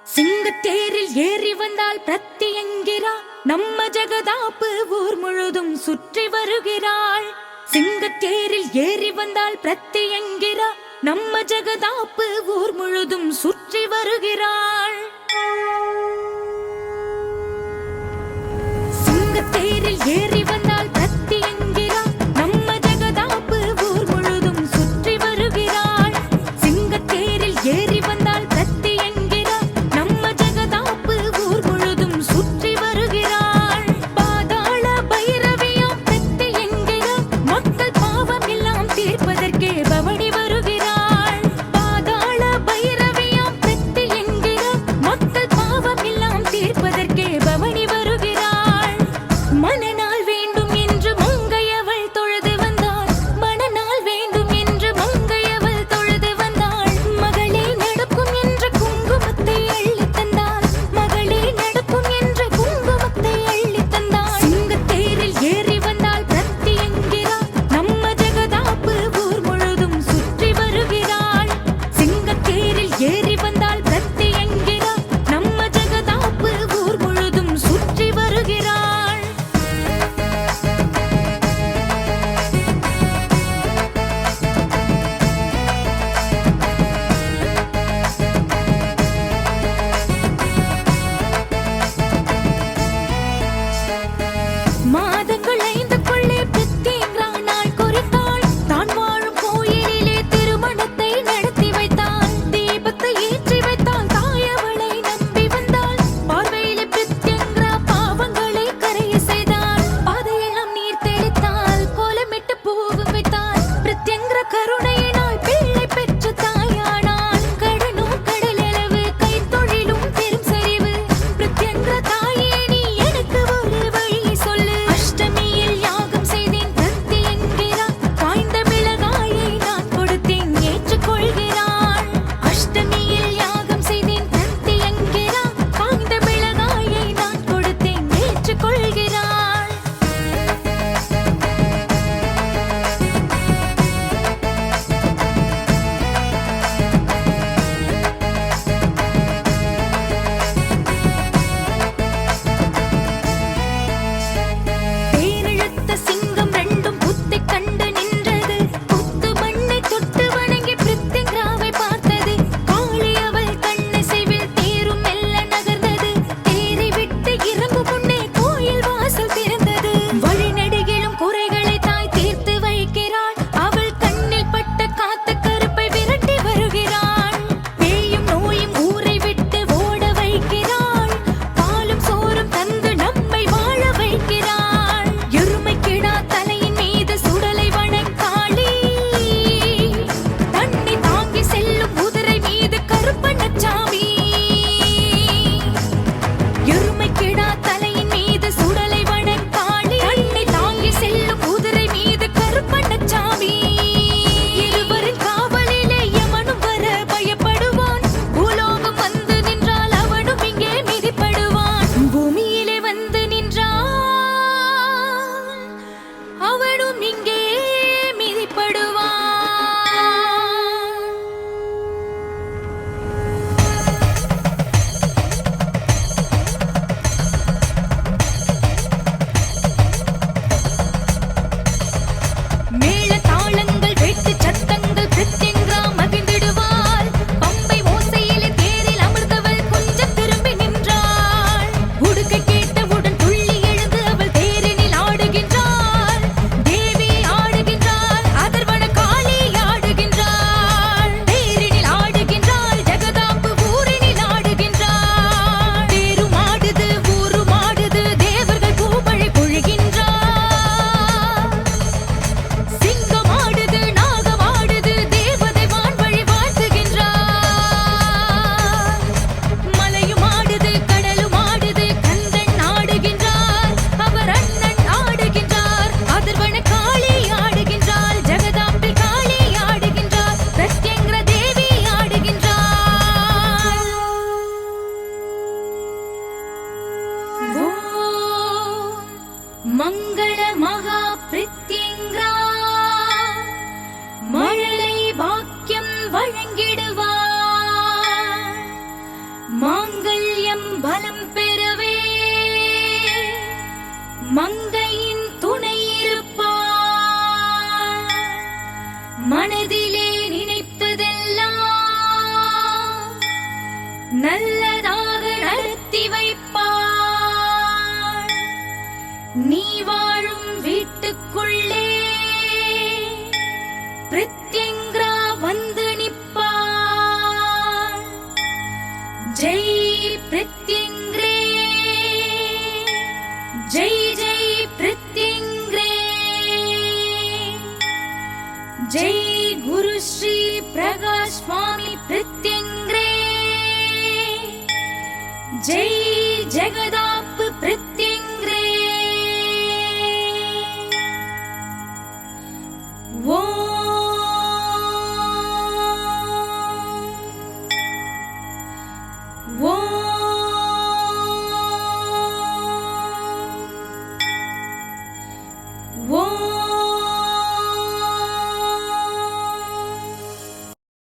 சிங்கத்தேரில் ஏறி வந்தால் பிரத்தியங்கிரா நம்ம ஜெகதாப்பு ஊர் முழுதும் சுற்றி வருகிறாள். சிங்கத்தேரில் ஏறி வந்தால் பிரத்தியங்கிரா நம்ம ஜெகதாப்பு ஊர் முழுதும் சுற்றி வருகிறாள். சிங்கத்தேரில் ஏறி வந்தால் பிரத்தியங்கிரா நம்ம ஜெகதாப்பு ஊர் முழுதும் சுற்றி வருகிறாள். சிங்கத்தேரில் ஏறி வந்தால் பிரத்தியங்கிரா நம்ம ஜெகதாப்பு ஊர் முழுதும் சுற்றி வருகிறாள். பாதாள பைரவியாம் பிரத்தியங்கிரா மக்கள் பாவம் எல்லாம் தீர்ப்பதற்கே பவனி வருகிறாள். பாதாள பைரவியாம் பிரத்தியங்கிரா மக்கள் பாவம் எல்லாம் தீர்ப்பதற்கே பவனி வருகிறாள். மனநாள் வேண்டும் என்று மங்கையவள் தொழுது வந்தாள். மனநாள் வேண்டும் என்று மங்கையவள் தொழுது வந்தாள். மகளே நடக்கும் என்ற குங்குமத்தை அள்ளி தந்தாள். மகளே நடக்கும் என்ற குங்குமத்தை அள்ளி தந்தாள். சிங்கத்தேரில் ஏறி வந்தால் பிரத்தியங்கிரா நம்ம ஜெகதாப்பு ஊர் முழுதும் சுற்றி வருகிறாள். சிங்கத்தேரில் ஏறி வந்தால் பிரத்தியங்கிரா நம்ம ஜெகதாப்பு ஊர் முழுதும் சுற்றி வருகிறாள். மாதங்கள் 5க்குள்ளே பிரத்தியங்கிரா நாள் குறித்தாள். தான் வாழும் கோயிலிலே திருமணத்தை நடத்தி வைத்தாள். தீபத்தை நல்லதாக நடத்தி வைப்பாள். நீ வாழும் வீட்டுக்குள்ளே பிரித்யங்கிரா வந்து நிற்பாள். ஜெய் பிரித்யங்கிரே, ஜெய் ஜெய் பிரித்யங்கிரே, ஜெய் குரு ஸ்ரீ பிரகாஷ் சுவாமி பிரித்யங்கிரே, ஜெய் ஜெகதாப்பு பிரித்யங்கிரே. ஓம்